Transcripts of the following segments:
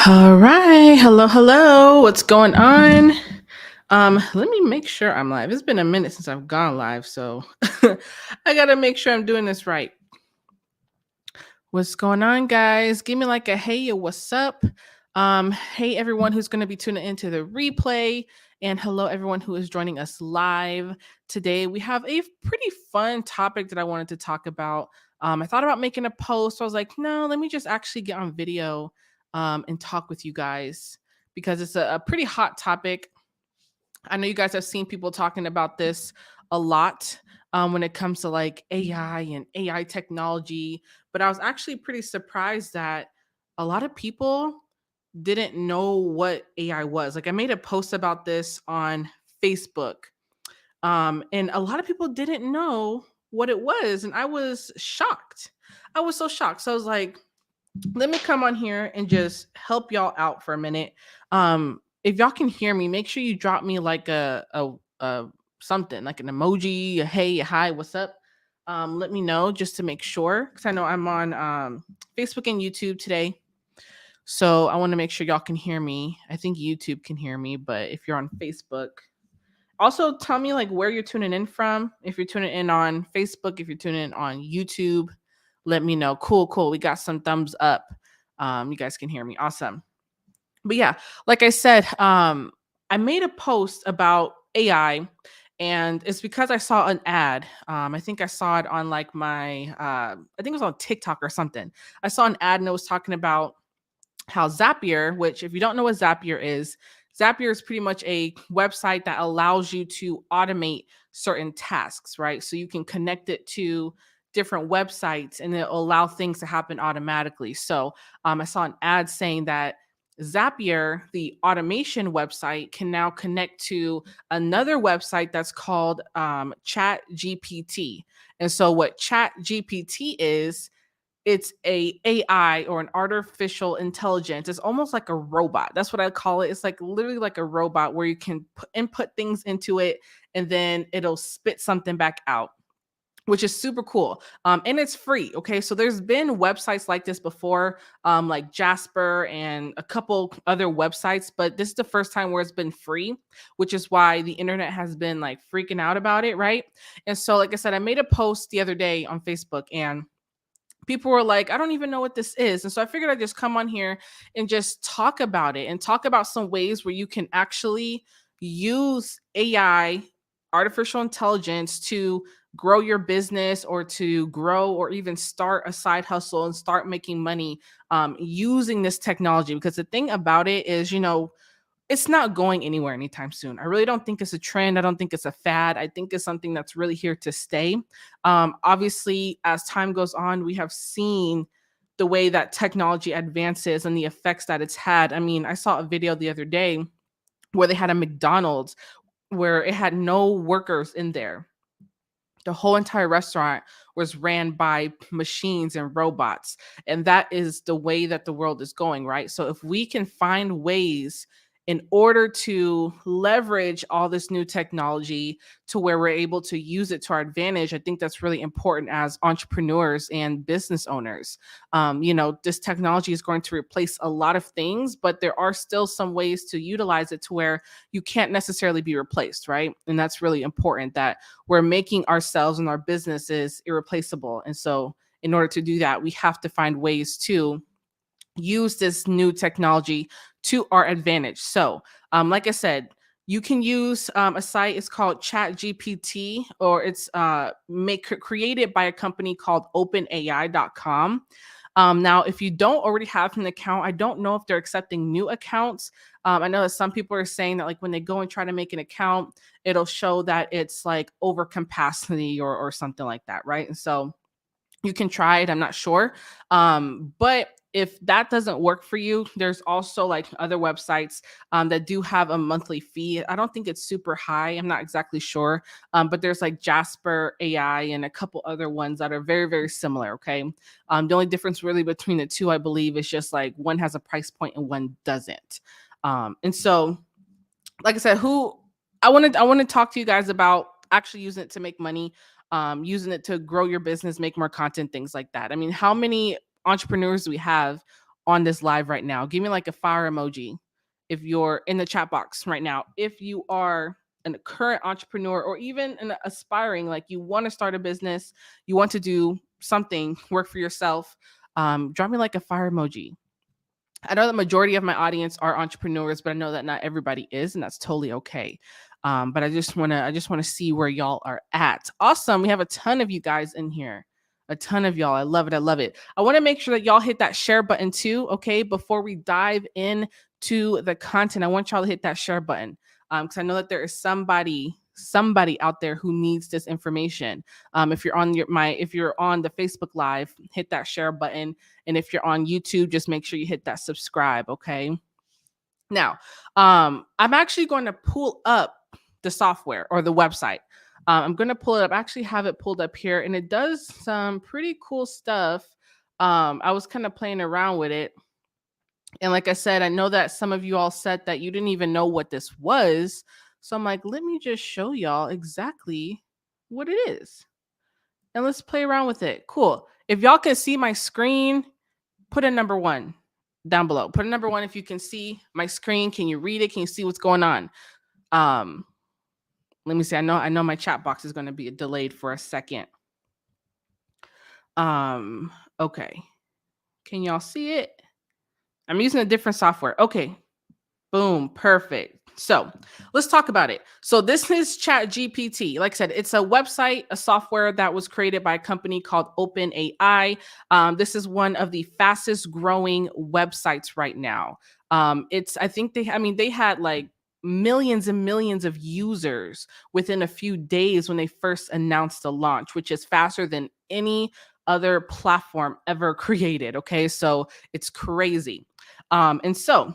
All right. Hello, hello. What's going on? Let me make sure I'm live. It's been a minute since I've gone live, so I gotta make sure I'm doing this right. What's going on, guys? Give me like a hey, what's up? Hey everyone who's gonna be tuning into the replay, and hello everyone who is joining us live today. We have a pretty fun topic that I wanted to talk about. I thought about making a post. So I was like, no, let me just actually get on video and talk with you guys because it's a pretty hot topic. I know you guys have seen people talking about this a lot when it comes to like AI and AI technology, but I was actually pretty surprised that a lot of people didn't know what AI was. Like I made a post about this on Facebook, and a lot of people didn't know what it was, and I was shocked. I was so shocked. So I was like, let me come on here and just help y'all out for a minute. If y'all can hear me, make sure you drop me like a something like an emoji, a hey, a hi, what's up? Let me know just to make sure because I know I'm on Facebook and YouTube today. So I want to make sure y'all can hear me. I think YouTube can hear me, but if you're on Facebook, also tell me like where you're tuning in from. If you're tuning in on Facebook, if you're tuning in on YouTube, let me know. Cool, cool. We got some thumbs up. You guys can hear me. Awesome. But yeah, like I said, I made a post about AI, and it's because I saw an ad. I think I saw it on like my, I think it was on TikTok or something. I saw an ad and it was talking about how Zapier, which if you don't know what Zapier is, Zapier is pretty much a website that allows you to automate certain tasks, right? So you can connect it to different websites and it'll allow things to happen automatically. So I saw an ad saying that Zapier, the automation website, can now connect to another website that's called Chat GPT. And so what Chat GPT is, it's a AI or an artificial intelligence. It's almost like a robot. That's what I call it. It's like literally like a robot where you can input things into it and then it'll spit something back out, which is super cool. And it's free. Okay. So there's been websites like this before, like Jasper and a couple other websites, but this is the first time where it's been free, which is why the internet has been like freaking out about it. Right. And so, like I said, I made a post the other day on Facebook and people were like, I don't even know what this is. And so I figured I'd just come on here and just talk about it and talk about some ways where you can actually use AI, artificial intelligence, to grow your business or to grow or even start a side hustle and start making money using this technology. Because the thing about it is, it's not going anywhere anytime soon. I really don't think it's a trend. I don't think it's a fad. I think it's something that's really here to stay. Obviously, as time goes on, we have seen the way that technology advances and the effects that it's had. I mean, I saw a video the other day where they had a McDonald's where it had no workers in there. The whole entire restaurant was ran by machines and robots. And that is the way that the world is going, right? So if we can find ways in order to leverage all this new technology to where we're able to use it to our advantage, I think that's really important as entrepreneurs and business owners. This technology is going to replace a lot of things, but there are still some ways to utilize it to where you can't necessarily be replaced, right? And that's really important that we're making ourselves and our businesses irreplaceable. And so, in order to do that, we have to find ways to use this new technology to our advantage. So, like I said, you can use a site. It's called Chat GPT, or it's created by a company called OpenAI.com. Now, if you don't already have an account, I don't know if they're accepting new accounts. I know that some people are saying that like when they go and try to make an account, it'll show that it's like over capacity or something like that, right? And so you can try it. I'm not sure. But if that doesn't work for you, there's also like other websites that do have a monthly fee. I don't think it's super high. I'm not exactly sure. But there's like Jasper AI and a couple other ones that are very, very similar. Okay. The only difference really between the two, I believe, is just like one has a price point and one doesn't. And so, like I said, I want to talk to you guys about actually using it to make money, using it to grow your business, make more content, things like that. I mean, how many entrepreneurs do we have on this live right now? Give me like a fire emoji if you're in the chat box right now. If you are a current entrepreneur or even an aspiring, like you want to start a business, you want to do something, work for yourself, drop me like a fire emoji. I know the majority of my audience are entrepreneurs, but I know that not everybody is, and that's totally okay. But I just wanna see where y'all are at. Awesome. We have a ton of you guys in here. A ton of y'all. I love it. I love it. I want to make sure that y'all hit that share button too. Okay. Before we dive in to the content, I want y'all to hit that share button. Because I know that there is somebody out there who needs this information. If you're on if you're on the Facebook Live, hit that share button. And if you're on YouTube, just make sure you hit that subscribe. Okay. Now, I'm actually going to pull up the software or the website. I'm going to pull it up. I actually have it pulled up here, and it does some pretty cool stuff. I was kind of playing around with it. And like I said, I know that some of you all said that you didn't even know what this was. So I'm like, let me just show y'all exactly what it is. And let's play around with it. Cool. If y'all can see my screen, put a number 1 down below. Put a number 1 if you can see my screen. Can you read it? Can you see what's going on? Let me see. I know my chat box is going to be delayed for a second. Okay. Can y'all see it? I'm using a different software. Okay. Boom. Perfect. So let's talk about it. So this is Chat GPT. Like I said, it's a website, a software that was created by a company called OpenAI. This is one of the fastest growing websites right now. I think they had like millions and millions of users within a few days when they first announced the launch, which is faster than any other platform ever created. Okay. So it's crazy. And so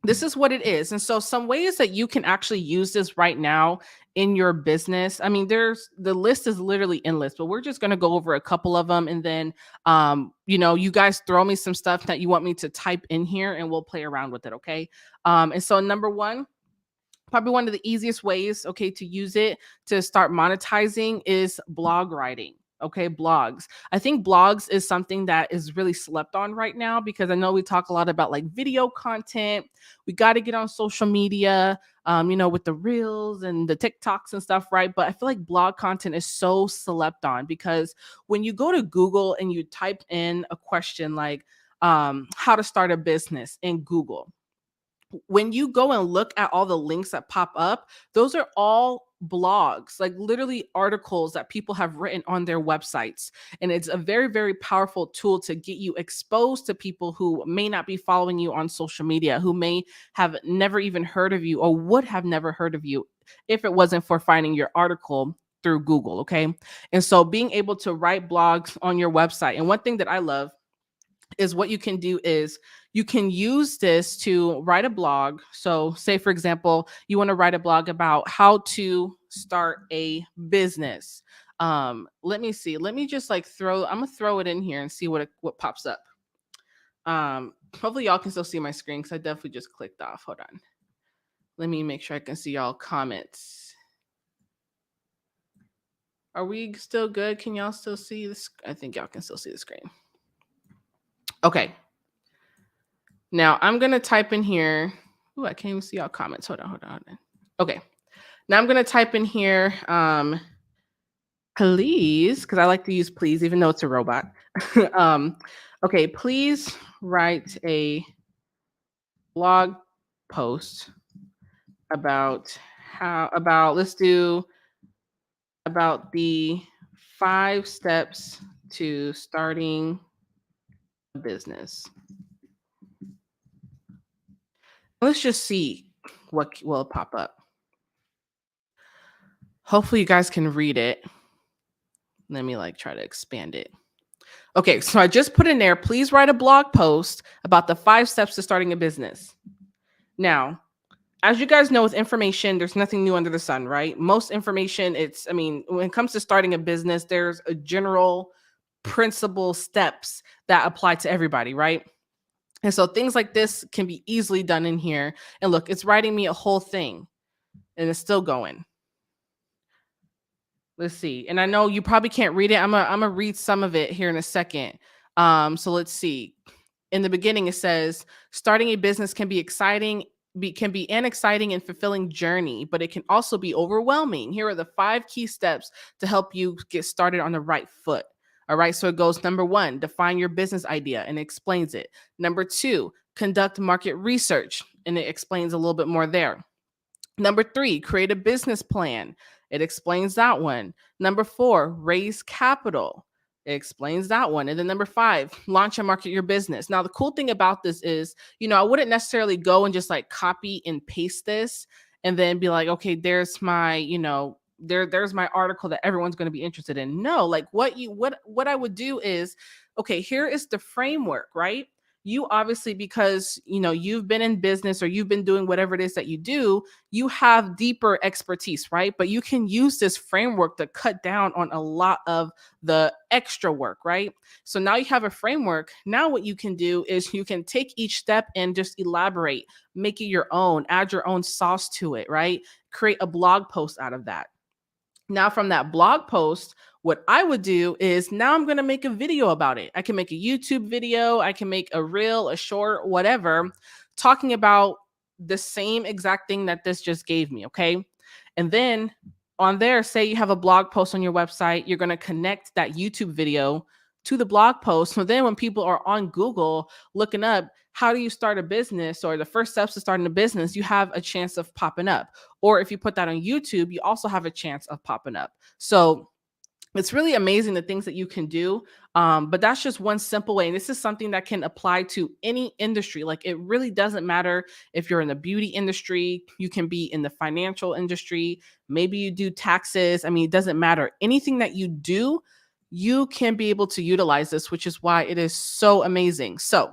this is what it is. And so some ways that you can actually use this right now in your business. I mean, the list is literally endless, but we're just going to go over a couple of them. And then, you guys throw me some stuff that you want me to type in here and we'll play around with it. Okay. And so number 1, probably one of the easiest ways, okay, to use it to start monetizing is blog writing. Okay, blogs. I think blogs is something that is really slept on right now because I know we talk a lot about like video content. We got to get on social media, with the reels and the TikToks and stuff, right? But I feel like blog content is so slept on because when you go to Google and you type in a question like how to start a business in Google, when you go and look at all the links that pop up, those are all blogs, like literally articles that people have written on their websites. And it's a very, very powerful tool to get you exposed to people who may not be following you on social media, who may have never even heard of you or would have never heard of you if it wasn't for finding your article through Google. Okay. And so being able to write blogs on your website. And one thing that I love is what you can do is you can use this to write a blog. So, say for example, you want to write a blog about how to start a business. Let me see. Let me just like I'm gonna throw it in here and see what pops up. Hopefully y'all can still see my screen because I definitely just clicked off. Hold on. Let me make sure I can see y'all comments. Are we still good? Can y'all still see this? I think y'all can still see the screen. Okay. Now I'm going to type in here. Oh, I can't even see y'all comments. Hold on. Okay. Now I'm going to type in here, please, because I like to use please, even though it's a robot. Okay. Please write a blog post about let's do about the 5 steps to starting a business. Let's just see what will pop up. Hopefully you guys can read it. Let me try to expand it. Okay, so I just put in there, please write a blog post about the 5 steps to starting a business. Now, as you guys know, with information, there's nothing new under the sun, right? Most information, when it comes to starting a business, there's a general principle steps that apply to everybody, right? And so things like this can be easily done in here. And look, it's writing me a whole thing and it's still going. Let's see. And I know you probably can't read it. I'm gonna read some of it here in a second. So let's see. In the beginning, it says starting a business can be exciting, can be an exciting and fulfilling journey, but it can also be overwhelming. Here are the 5 key steps to help you get started on the right foot. All right. So it goes number 1, define your business idea and it explains it. Number 2, conduct market research and it explains a little bit more there. Number 3, create a business plan. It explains that one. Number 4, raise capital. It explains that one. And then number 5, launch and market your business. Now, the cool thing about this is, I wouldn't necessarily go and just like copy and paste this and then be like, okay, there's my, there's my article that everyone's going to be interested in. No, like what I would do is, okay, here is the framework, right? You obviously, because you've been in business or you've been doing whatever it is that you do, you have deeper expertise, right? But you can use this framework to cut down on a lot of the extra work, right? So now you have a framework. Now what you can do is you can take each step and just elaborate, make it your own, add your own sauce to it, right? Create a blog post out of that. Now, from that blog post, what I would do is now I'm going to make a video about it. I can make a YouTube video, I can make a reel, a short, whatever, talking about the same exact thing that this just gave me. Okay. And then on there, say you have a blog post on your website, you're going to connect that YouTube video to the blog post. So then when people are on Google looking up, how do you start a business or the first steps to starting a business, you have a chance of popping up. Or if you put that on YouTube, you also have a chance of popping up. So it's really amazing the things that you can do. But that's just one simple way. And this is something that can apply to any industry. Like it really doesn't matter if you're in the beauty industry, you can be in the financial industry, maybe you do taxes. I mean, it doesn't matter. Anything that you do, you can be able to utilize this, which is why it is so amazing. So,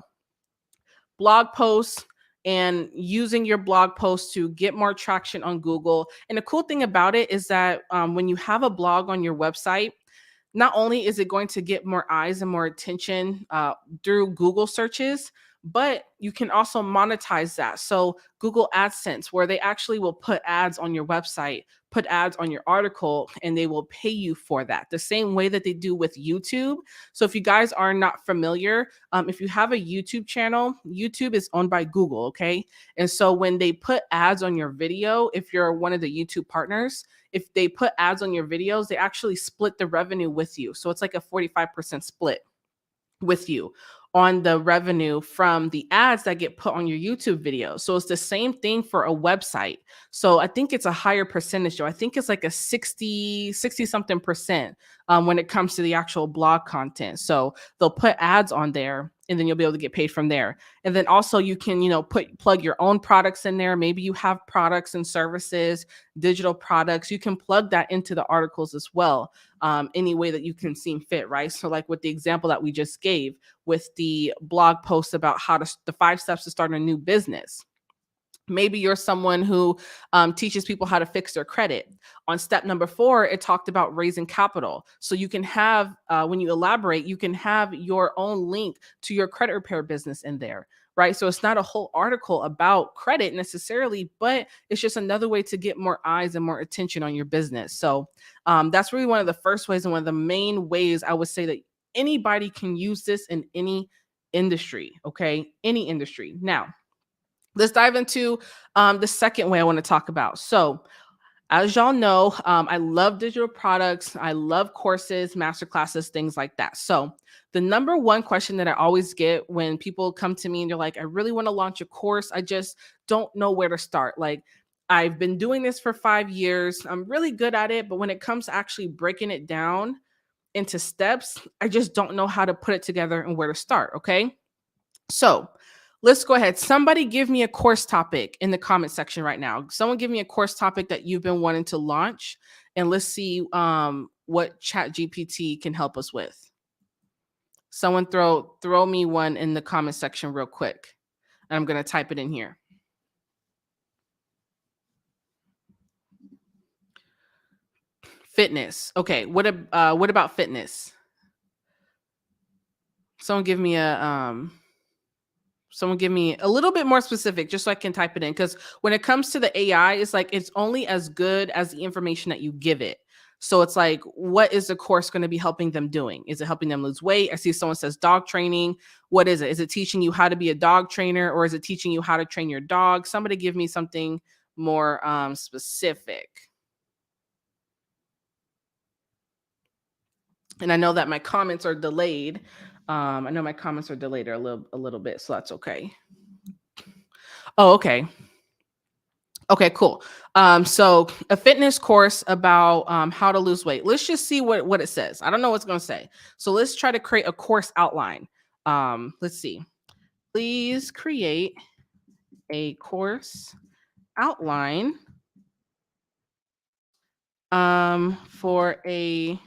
blog posts and using your blog posts to get more traction on Google. And the cool thing about it is that when you have a blog on your website, not only is it going to get more eyes and more attention through Google searches, but you can also monetize that. So Google AdSense, where they actually will put ads on your website, put ads on your article, and they will pay you for that. The same way that they do with YouTube. So if you guys are not familiar, if you have a YouTube channel, YouTube is owned by Google, okay? And so when they put ads on your video, if you're one of the YouTube partners, if they put ads on your videos, they actually split the revenue with you. So it's like a 45% split with you on the revenue from the ads that get put on your YouTube video. So it's the same thing for a website. So I think it's a higher percentage. So I think it's like a 60 something percent when it comes to the actual blog content. So they'll put ads on there and then you'll be able to get paid from there. And then also you can, plug your own products in there. Maybe you have products and services, digital products. You can plug that into the articles as well. Any way that you can seem fit, right? So like with the example that we just gave with the blog post about the 5 steps to start a new business. Maybe you're someone who teaches people how to fix their credit. On step number 4, it talked about raising capital. So you can have, when you elaborate, you can have your own link to your credit repair business in there, right? So it's not a whole article about credit necessarily, but it's just another way to get more eyes and more attention on your business. So that's really one of the first ways and one of the main ways I would say that anybody can use this in any industry, okay? Any industry. Now, let's dive into the second way I want to talk about. So, as y'all know, I love digital products. I love courses, masterclasses, things like that. So, the number one question that I always get when people come to me and they're like, I really want to launch a course. I just don't know where to start. Like, I've been doing this for 5 years. I'm really good at it. But when it comes to actually breaking it down into steps, I just don't know how to put it together and where to start. Okay. So let's go ahead. Somebody give me a course topic in the comment section right now. Someone give me a course topic that you've been wanting to launch, and let's see what Chat GPT can help us with. Someone throw me one in the comment section real quick, and I'm going to type it in here. Fitness. Okay. What about fitness? Someone give me a little bit more specific just so I can type it in. Because when it comes to the AI, it's like it's only as good as the information that you give it. So it's like, what is the course going to be helping them doing? Is it helping them lose weight? I see someone says dog training. What is it? Is it teaching you how to be a dog trainer, or is it teaching you how to train your dog? Somebody give me something more specific. And I know that my comments are delayed. I know my comments are delayed a little bit, so that's okay. Oh, okay. Okay, cool. So a fitness course about how to lose weight. Let's just see what it says. I don't know what's going to say. So let's try to create a course outline. Let's see. Please create a course outline for a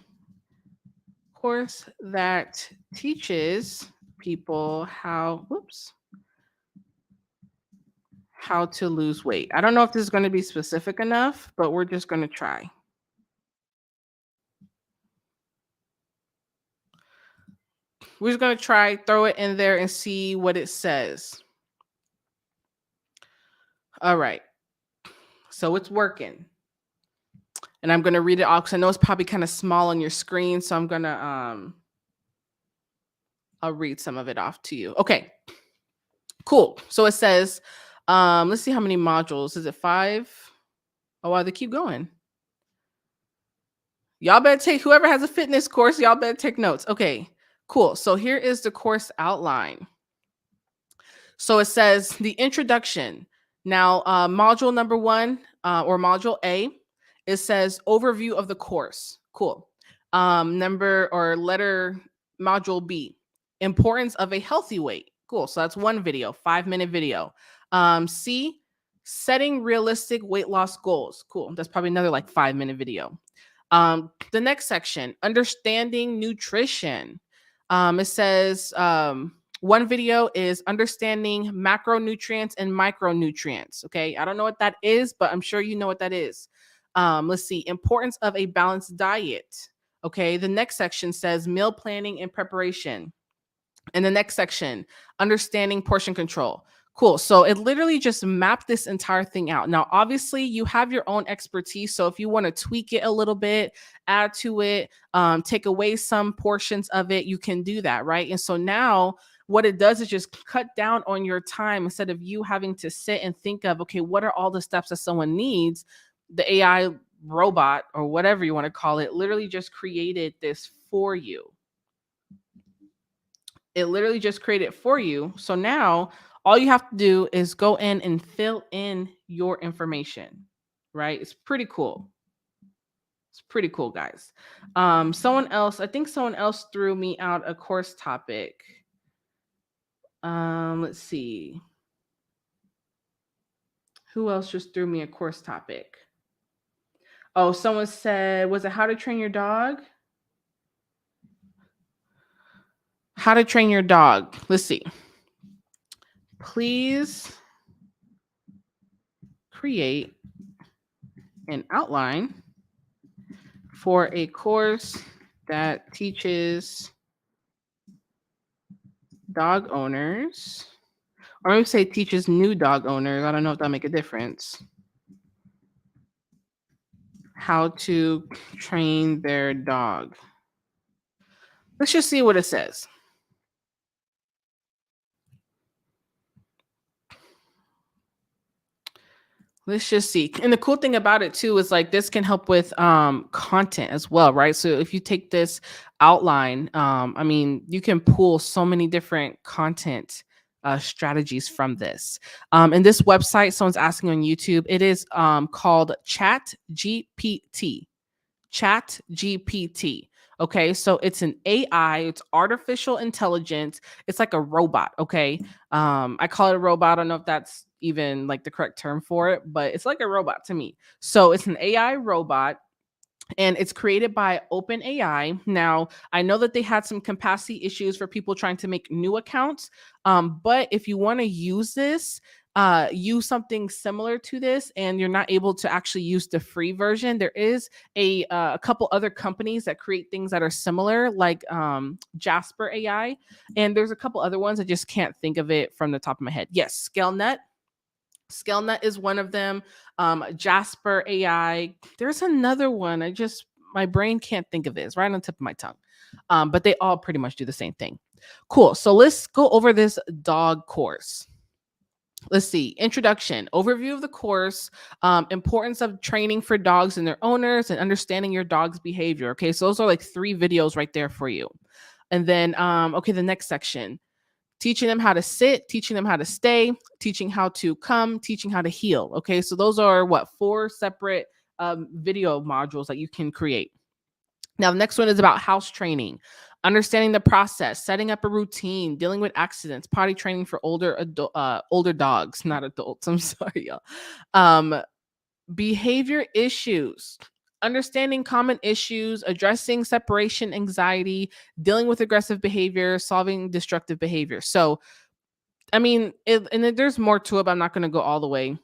course that teaches people how to lose weight. I don't know if this is going to be specific enough, but we're just going to try. We're just going to try, throw it in there and see what it says. All right. So it's working. And I'm going to read it off because I know it's probably kind of small on your screen. So I'm going to, I'll read some of it off to you. Okay. Cool. So it says, let's see how many modules. Is it 5? Oh, wow, they keep going. Y'all better take, whoever has a fitness course, y'all better take notes. Okay, cool. So here is the course outline. So it says the introduction. Now, module number 1 or module A, it says overview of the course. Cool. Number or letter module B, importance of a healthy weight. Cool. So that's one video, 5-minute video. C, setting realistic weight loss goals. Cool. That's probably another like 5-minute video. The next section, understanding nutrition. It says one video is understanding macronutrients and micronutrients. Okay, I don't know what that is, but I'm sure you know what that is. Let's see, importance of a balanced diet. Okay, the next section says meal planning and preparation. And the next section, understanding portion control. Cool. So it literally just mapped this entire thing out. Now, obviously, you have your own expertise. So if you want to tweak it a little bit, add to it, take away some portions of it, you can do that. Right. And so now what it does is just cut down on your time instead of you having to sit and think of, okay, what are all the steps that someone needs? The AI robot or whatever you want to call it literally just created this for you. It literally just created it for you. So now all you have to do is go in and fill in your information, right? It's pretty cool. It's pretty cool, guys. I think someone else threw me out a course topic. Let's see. Who else just threw me a course topic? Oh, someone said, was it how to train your dog? How to train your dog. Let's see. Please create an outline for a course that teaches dog owners, or maybe say teaches new dog owners. I don't know if that'll make a difference. How to train their dog. Let's just see what it says. Let's just see. And the cool thing about it too is like this can help with content as well, right? So if you take this outline, I mean, you can pull so many different content strategies from this. And this website, someone's asking on YouTube, it is called Chat GPT. Chat GPT. Okay, so it's an AI, it's artificial intelligence. It's like a robot. Okay, I call it a robot. I don't know if that's even like the correct term for it, but it's like a robot to me. So it's an AI robot and it's created by OpenAI. Now, I know that they had some capacity issues for people trying to make new accounts, but if you want to use this, use something similar to this, and you're not able to actually use the free version, there is a couple other companies that create things that are similar, like Jasper AI, and there's a couple other ones. I just can't think of it from the top of my head. Yes, ScaleNet is one of them. Jasper AI. There's another one. My brain can't think of it. It's right on the tip of my tongue. But they all pretty much do the same thing. Cool. So let's go over this dog course. Let's see. Introduction, overview of the course, importance of training for dogs and their owners, and understanding your dog's behavior. Okay, so those are like 3 videos right there for you. And then, okay, the next section, teaching them how to sit, teaching them how to stay, teaching how to come, teaching how to heal. Okay, so those are what, 4 separate video modules that you can create. Now, the next one is about house training, understanding the process, setting up a routine, dealing with accidents, potty training for older dogs, not adults. I'm sorry, y'all. Um, behavior issues, understanding common issues, addressing separation anxiety, dealing with aggressive behavior, solving destructive behavior. So, I mean, there's more to it, but I'm not going to go all the way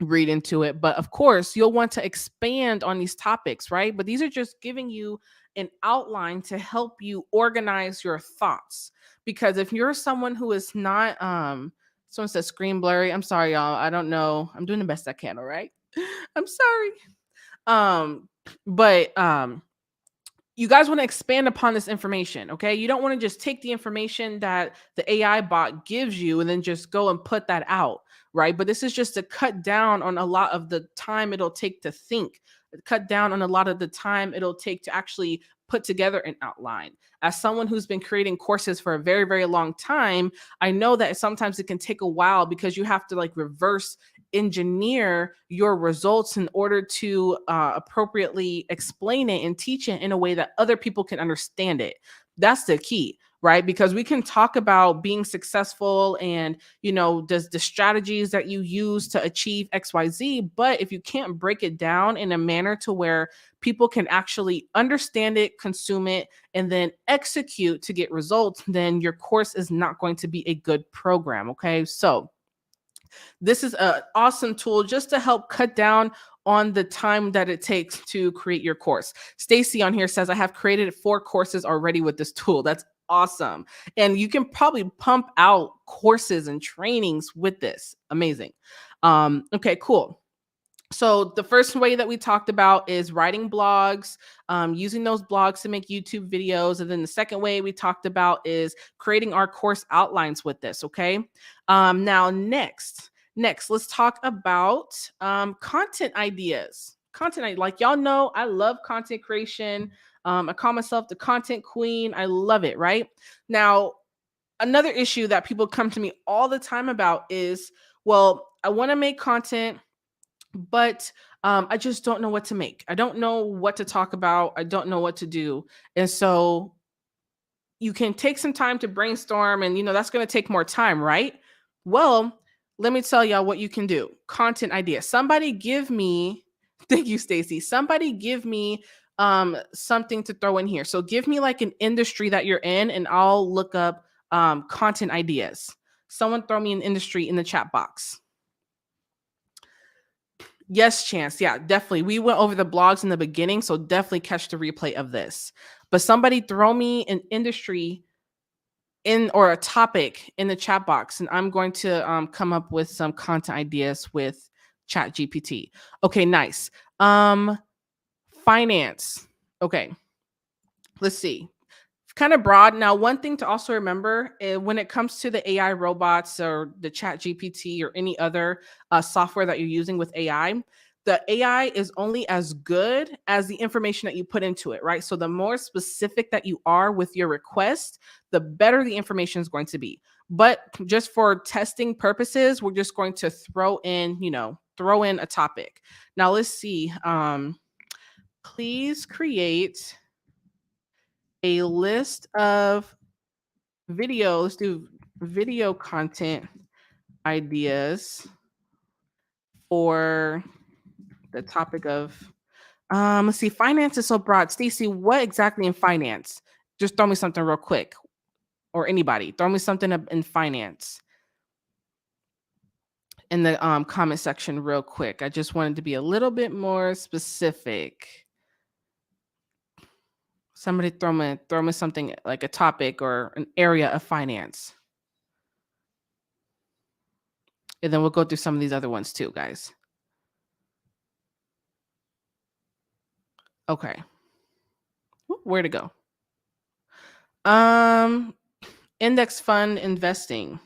read into it. But of course, you'll want to expand on these topics, right? But these are just giving you an outline to help you organize your thoughts. Because if you're someone who is not, someone says screen blurry. I'm sorry, y'all. I don't know. I'm doing the best I can. All right. I'm sorry. But you guys want to expand upon this information, okay? You don't want to just take the information that the AI bot gives you and then just go and put that out, right? But this is just to cut down on a lot of the time it'll take to think, cut down on a lot of the time it'll take to actually put together an outline. As someone who's been creating courses for a very, very long time, I know that sometimes it can take a while because you have to like reverse engineer your results in order to appropriately explain it and teach it in a way that other people can understand it. That's the key, right? Because we can talk about being successful and, does the strategies that you use to achieve XYZ, but if you can't break it down in a manner to where people can actually understand it, consume it, and then execute to get results, then your course is not going to be a good program. Okay. So, this is an awesome tool just to help cut down on the time that it takes to create your course. Stacy on here says, I have created 4 courses already with this tool. That's awesome. And you can probably pump out courses and trainings with this. Amazing. Okay, cool. So the first way that we talked about is writing blogs, using those blogs to make YouTube videos. And then the second way we talked about is creating our course outlines with this. Okay. Now next, let's talk about content ideas. Like y'all know, I love content creation. I call myself the content queen. I love it. Right now, another issue that people come to me all the time about is, well, I want to make content, but I just don't know what to make. I don't know what to talk about. I don't know what to do. And so you can take some time to brainstorm, and that's going to take more time, right? Well, let me tell y'all what you can do. Content idea. Somebody give me thank you, Stacy. Somebody give me something to throw in here. So give me like an industry that you're in, and I'll look up content ideas. Someone throw me an industry in the chat box. Yes, Chance. Yeah, definitely. We went over the blogs in the beginning, so definitely catch the replay of this. But somebody throw me an industry in or a topic in the chat box, and I'm going to come up with some content ideas with Chat GPT. Okay, nice. Finance. Okay, let's see. Kind of broad. Now, one thing to also remember when it comes to the AI robots or the Chat GPT or any other software that you're using with AI, the AI is only as good as the information that you put into it, right? So the more specific that you are with your request, the better the information is going to be. But just for testing purposes, we're just going to throw in a topic. Now let's see. Please create a list of videos, do video content ideas for the topic of let's see, finance is so broad. Stacy, what exactly in finance? Just throw me something real quick. Or anybody, throw me something up in finance in the comment section real quick. I just wanted to be a little bit more specific. Somebody throw me something like a topic or an area of finance. And then we'll go through some of these other ones too, guys. Okay. Where to go? Um, Index fund investing.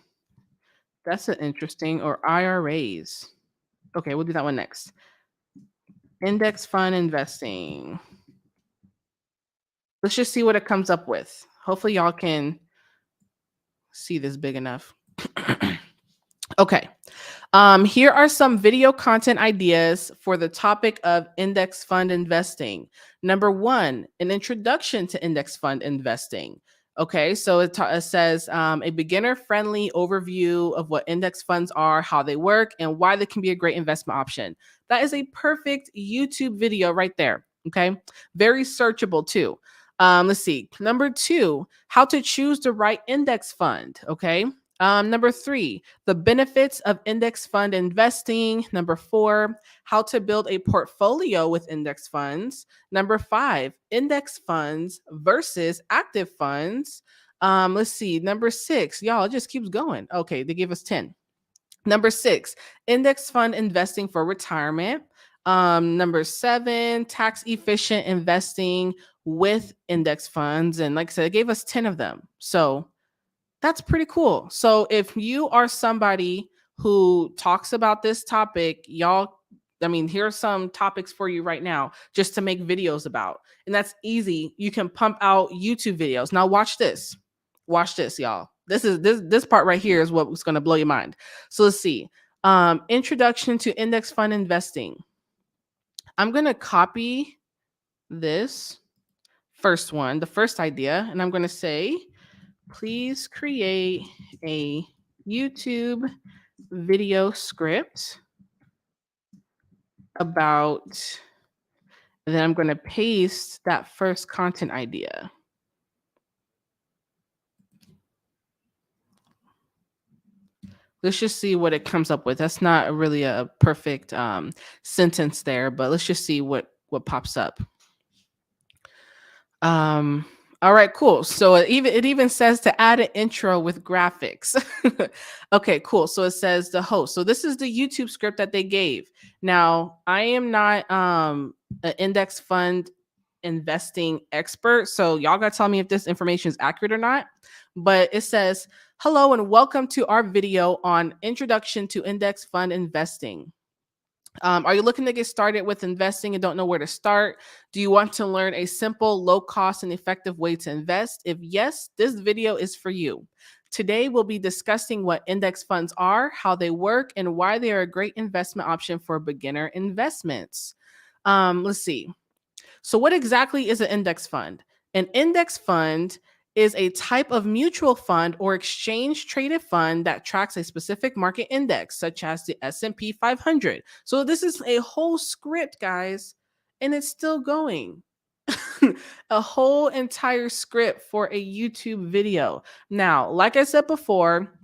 That's an interesting, or IRAs. Okay, we'll do that one next. Index fund investing. Let's just see what it comes up with. Hopefully, y'all can see this big enough. Okay. Here are some video content ideas for the topic of index fund investing. Number one, an introduction to index fund investing. Okay, so it says a beginner friendly overview of what index funds are, how they work, and why they can be a great investment option. That is a perfect YouTube video right there. Okay, very searchable too. Let's see. Number two, how to choose the right index fund. Okay. Number three, the benefits of index fund investing. Number four, how to build a portfolio with index funds. Number five, index funds versus active funds. Let's see. Number six, y'all, it just keeps going. Okay, they gave us 10. Number six, index fund investing for retirement. Number seven, tax efficient investing with index funds. And like I said, it gave us 10 of them. So that's pretty cool. So if you are somebody who talks about this topic, y'all, I mean, here are some topics for you right now just to make videos about. And that's easy. You can pump out YouTube videos. Now watch this. Watch this, y'all. This part right here is what's going to blow your mind. So let's see. Introduction to index fund investing. I'm going to copy this first one, the first idea, and I'm going to say, please create a YouTube video script about, then I'm going to paste that first content idea. Let's just see what it comes up with. That's not really a perfect sentence there, but let's just see what pops up. All right, cool. So it even says to add an intro with graphics. Okay, cool. So it says the host. So this is the YouTube script that they gave. Now, I am not an index fund investing expert, so y'all got to tell me if this information is accurate or not. But it says, "Hello and welcome to our video on introduction to index fund investing. Are you looking to get started with investing and don't know where to start? Do you want to learn a simple, low cost, and effective way to invest? If yes, this video is for you. Today, we'll be discussing what index funds are, how they work, and why they are a great investment option for beginner investments." Let's see. So, what exactly is an index fund? An index fund is a type of mutual fund or exchange traded fund that tracks a specific market index, such as the S&P 500. So, this is a whole script, guys, and it's still going. A whole entire script for a YouTube video. Now, like I said before,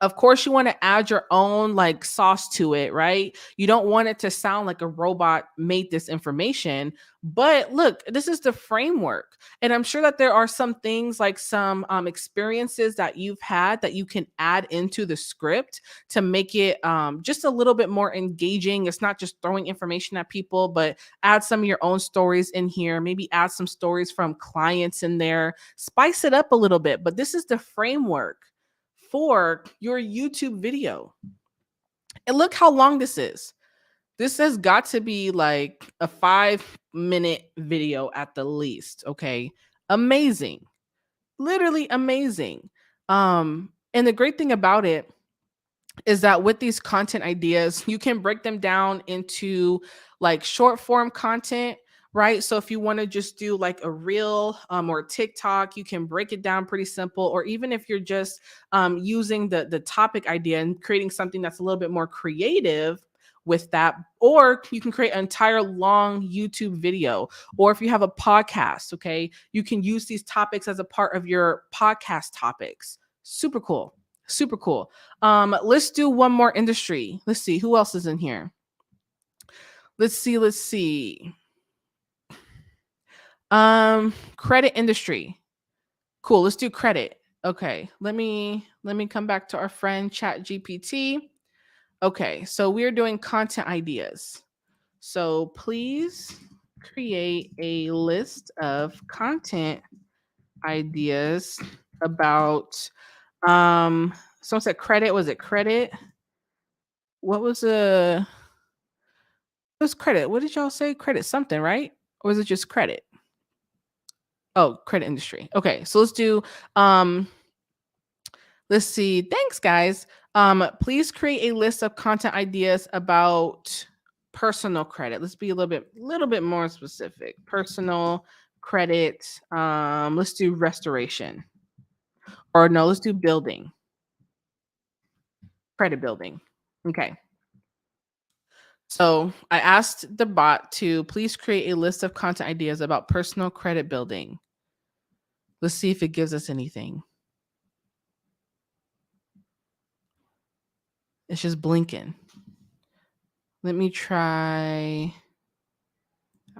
of course you want to add your own like sauce to it, right? You don't want it to sound like a robot made this information. But look, this is the framework, and I'm sure that there are some things like some experiences that you've had that you can add into the script to make it just a little bit more engaging. It's not just throwing information at people, but add some of your own stories in here, maybe add some stories from clients in there, spice it up a little bit. But this is the framework for your YouTube video. And look how long this is. This has got to be like a 5-minute video at the least. Okay. Amazing. Literally amazing. And the great thing about it is that with these content ideas, you can break them down into like short form content, right? So if you want to just do like a reel or TikTok, you can break it down pretty simple. Or even if you're just using the topic idea and creating something that's a little bit more creative with that, or you can create an entire long YouTube video. Or if you have a podcast, okay, you can use these topics as a part of your podcast topics. Super cool. Super cool. Let's do one more industry. Let's see who else is in here. Let's see. Credit industry. Cool. Let's do credit. Okay. Let me come back to our friend Chat GPT. Okay, so we're doing content ideas. So please create a list of content ideas about someone said credit. Was it credit? What was it was credit. What did y'all say? Credit something, right? Or was it just credit? Oh, credit industry. Okay, so um let's see. Thanks, guys. Please create a list of content ideas about personal credit. Let's be a little bit more specific. Personal credit. Let's do restoration. Or no, let's do building. Credit building. Okay. So I asked the bot to please create a list of content ideas about personal credit building. Let's see if it gives us anything. It's just blinking. Let me try.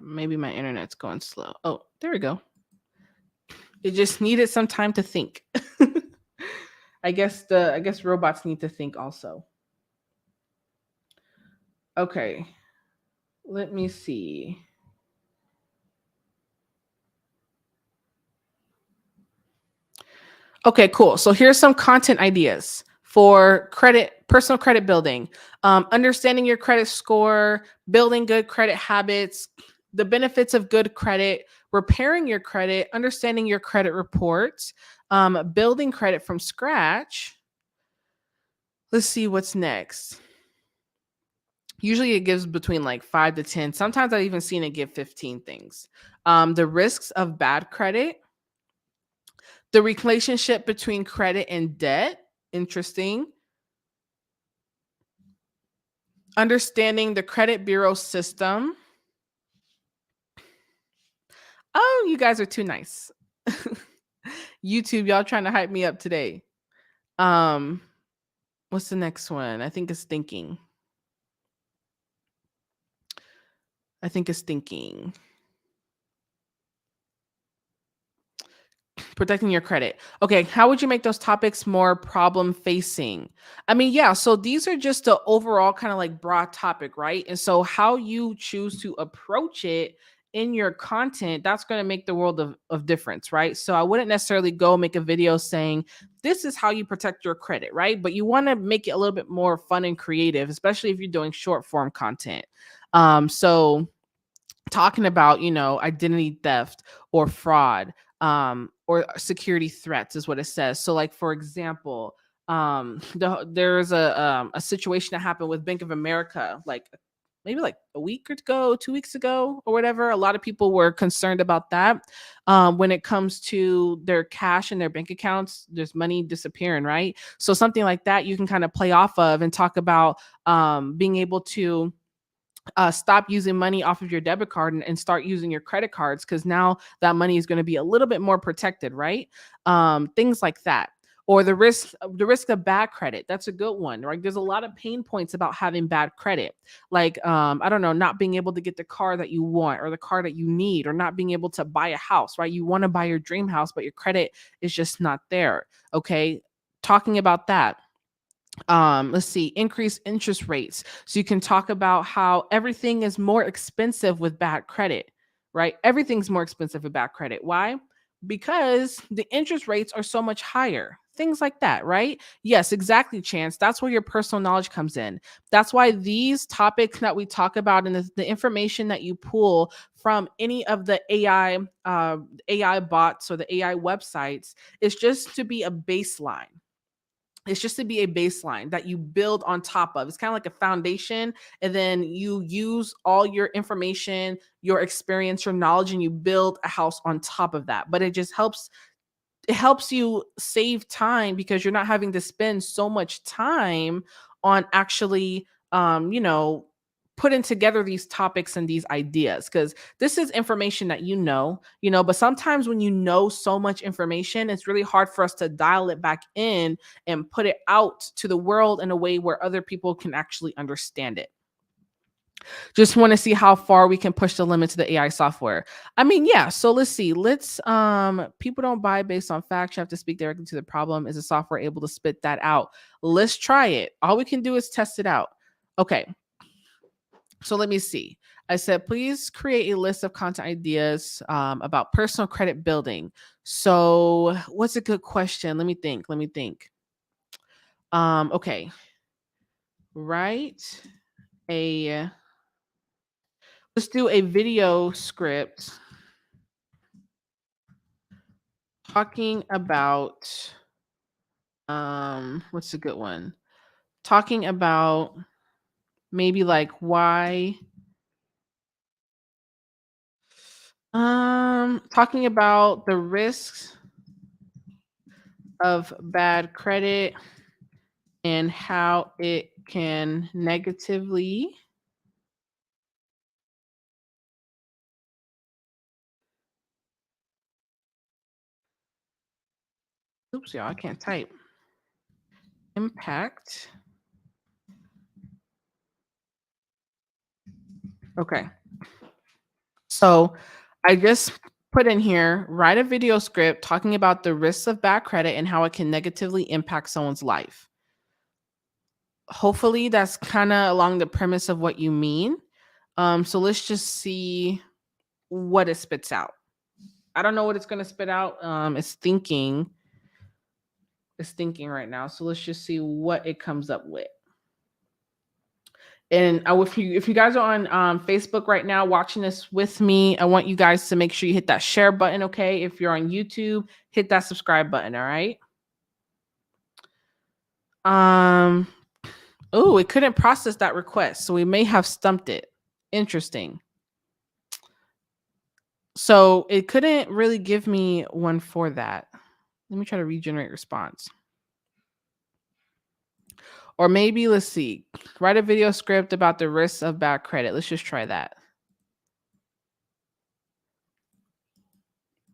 Maybe my internet's going slow. Oh, there we go. It just needed some time to think. I guess robots need to think also. Okay. Let me see. Okay, cool. So here's some content ideas for personal credit building. Understanding your credit score, building good credit habits, the benefits of good credit, repairing your credit, understanding your credit reports, building credit from scratch. Let's see what's next. Usually it gives between like 5 to 10. Sometimes I've even seen it give 15 things. The risks of bad credit, the relationship between credit and debt. Interesting. Understanding the credit bureau system. Oh, you guys are too nice. YouTube, y'all trying to hype me up today. Um, what's the next one? I think it's thinking. Protecting your credit. Okay, how would you make those topics more problem facing? I mean, yeah, so these are just the overall kind of like broad topic, right? And so how you choose to approach it in your content, that's going to make the world of difference, right? So I wouldn't necessarily go make a video saying this is how you protect your credit, right? But you want to make it a little bit more fun and creative, especially if you're doing short form content. So talking about identity theft or fraud, or security threats is what it says. So like for example, there's a situation that happened with Bank of America, like maybe like a week ago, 2 weeks ago or whatever. A lot of people were concerned about that. When it comes to their cash in their bank accounts, there's money disappearing, right? So something like that you can kind of play off of and talk about being able to stop using money off of your debit card and start using your credit cards, because now that money is going to be a little bit more protected, right? Things like that. Or the risk of bad credit. That's a good one, right? There's a lot of pain points about having bad credit, like I don't know, not being able to get the car that you want or the car that you need, or not being able to buy a house, right? You want to buy your dream house, but your credit is just not there. Okay, talking about that. Let's see, increase interest rates, so you can talk about how everything is more expensive with bad credit, right? Everything's more expensive with bad credit. Why? Because the interest rates are so much higher, things like that, right? Yes, exactly, Chance. That's where your personal knowledge comes in. That's why these topics that we talk about and the information that you pull from any of the AI bots or the AI websites is just to be a baseline. It's just to be a baseline that you build on top of. It's kind of like a foundation, and then you use all your information, your experience, your knowledge, and you build a house on top of that. But it helps you save time, because you're not having to spend so much time on actually putting together these topics and these ideas, because this is information that but sometimes when you know so much information, it's really hard for us to dial it back in and put it out to the world in a way where other people can actually understand it. Just want to see how far we can push the limits of the AI software. I mean, yeah. So let's see. People don't buy based on facts. You have to speak directly to the problem. Is the software able to spit that out? Let's try it. All we can do is test it out. Okay. So let me see. I said, please create a list of content ideas about personal credit building. So, what's a good question? Let me think. Let me think. Okay, write a let's do a video script talking about what's a good one? Talking about maybe like why talking about the risks of bad credit and how it can negatively oops y'all I can't type impact. Okay. So I just put in here write a video script talking about the risks of bad credit and how it can negatively impact someone's life. Hopefully that's kind of along the premise of what you mean. So let's just see what it spits out. I don't know what it's going to spit out. It's thinking right now. So let's just see what it comes up with. And if you guys are on Facebook right now watching this with me, I want you guys to make sure you hit that share button. Okay, if you're on YouTube, hit that subscribe button. All right. Um. Oh, it couldn't process that request, so we may have stumped it. Interesting. So it couldn't really give me one for that. Let me try to regenerate response. Or maybe let's see. Write a video script about the risks of bad credit. Let's just try that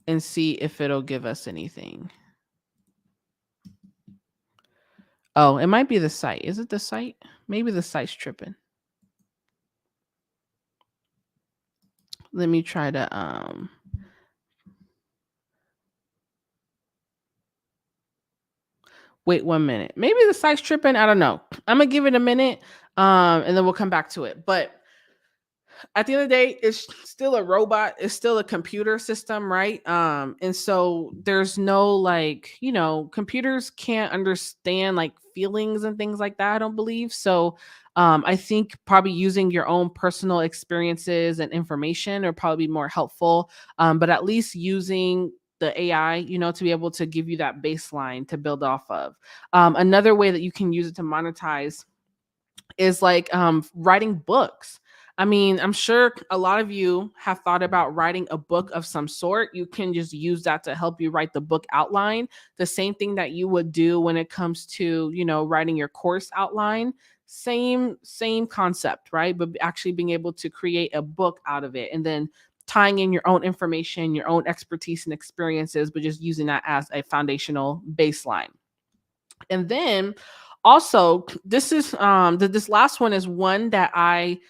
and see if it'll give us anything. Oh, it might be the site. Is it the site? Maybe the site's tripping. Let me try to wait 1 minute. Maybe the site's tripping. I don't know. I'm gonna give it a minute. And then we'll come back to it. But at the end of the day, it's still a robot, it's still a computer system, right? And so there's no like, computers can't understand like feelings and things like that, I don't believe. So I think probably using your own personal experiences and information are probably more helpful. But at least using the AI, to be able to give you that baseline to build off of. Another way that you can use it to monetize is like writing books. I mean, I'm sure a lot of you have thought about writing a book of some sort. You can just use that to help you write the book outline. The same thing that you would do when it comes to, writing your course outline. Same concept, right? But actually being able to create a book out of it and then tying in your own information, your own expertise and experiences, but just using that as a foundational baseline. And then also this last one is one that I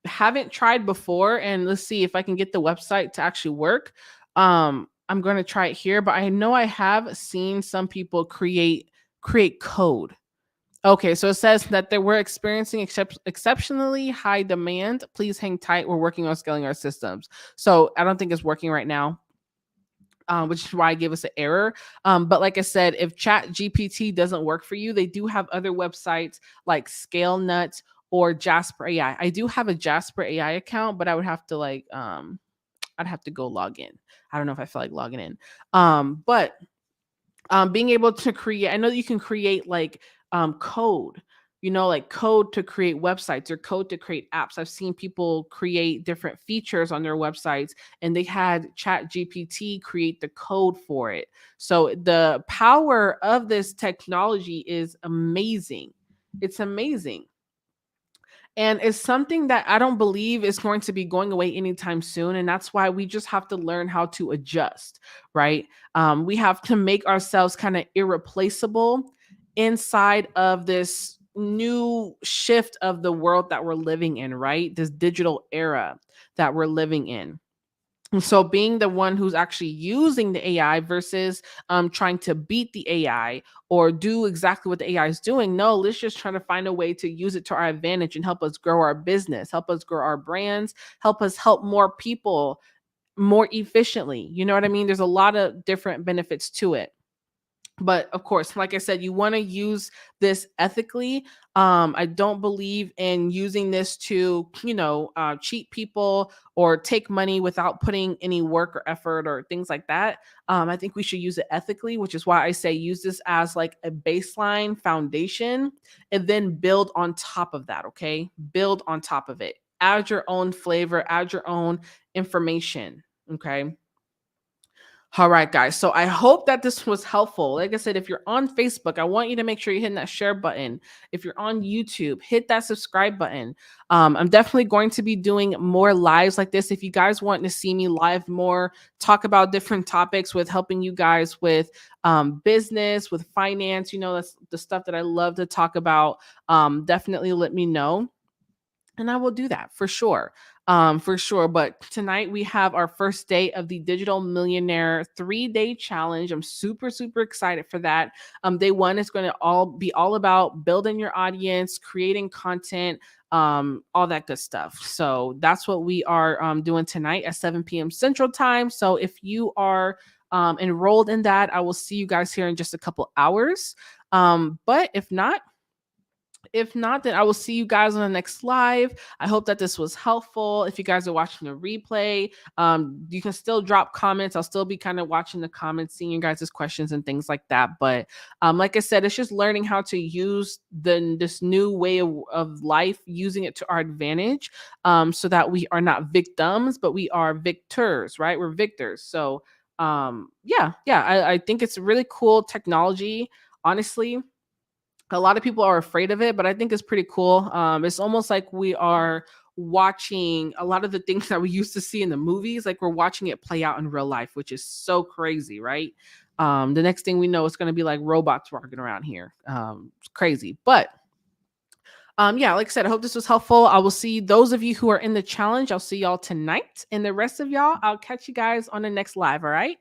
haven't tried before, and let's see if I can get the website to actually work. I'm going to try it here, but I know I have seen some people create code. Okay, so it says that they were experiencing exceptionally high demand. Please hang tight. We're working on scaling our systems. So I don't think it's working right now, which is why I gave us an error. But like I said, if Chat GPT doesn't work for you, they do have other websites like ScaleNut or Jasper AI. I do have a Jasper AI account, but I would have to I'd have to go log in. I don't know if I feel like logging in. But being able to create, I know that you can create like code, like code to create websites or code to create apps. I've seen people create different features on their websites and they had Chat GPT create the code for it. So the power of this technology is amazing. It's amazing. And it's something that I don't believe is going to be going away anytime soon. And that's why we just have to learn how to adjust, right? We have to make ourselves kind of irreplaceable inside of this new shift of the world that we're living in, right? This digital era that we're living in. And so being the one who's actually using the AI versus trying to beat the AI or do exactly what the AI is doing. No, let's just try to find a way to use it to our advantage and help us grow our business, help us grow our brands, help us help more people more efficiently. You know what I mean? There's a lot of different benefits to it. But of course, like I said, you want to use this ethically. I don't believe in using this to, cheat people or take money without putting any work or effort or things like that. I think we should use it ethically, which is why I say use this as like a baseline foundation and then build on top of that. Okay. Build on top of it. Add your own flavor, add your own information. Okay. All right, guys. So I hope that this was helpful. Like I said, if you're on Facebook, I want you to make sure you're hitting that share button. If you're on YouTube, hit that subscribe button. I'm definitely going to be doing more lives like this. If you guys want to see me live more, talk about different topics with helping you guys with business, with finance, that's the stuff that I love to talk about. Definitely let me know and I will do that for sure. For sure. But tonight we have our first day of the Digital Millionaire 3-day challenge. I'm super, super excited for that. Day one is going to all about building your audience, creating content, all that good stuff. So that's what we are doing tonight at 7 p.m. Central Time. So if you are enrolled in that, I will see you guys here in just a couple hours. But if not, then I will see you guys on the next live. I hope that this was helpful. If you guys are watching the replay, you can still drop comments. I'll still be kind of watching the comments, seeing you guys' questions and things like that. But like I said, it's just learning how to use this new way of life, using it to our advantage, so that we are not victims, but we are victors, right? We're victors. So yeah, I think it's really cool technology, honestly. A lot of people are afraid of it, but I think it's pretty cool. It's almost like we are watching a lot of the things that we used to see in the movies, like we're watching it play out in real life, which is so crazy, right? The next thing we know, it's going to be like robots walking around here. It's crazy, but yeah, like I said, I hope this was helpful. I will see those of you who are in the challenge. I'll see y'all tonight, and the rest of y'all, I'll catch you guys on the next live. All right.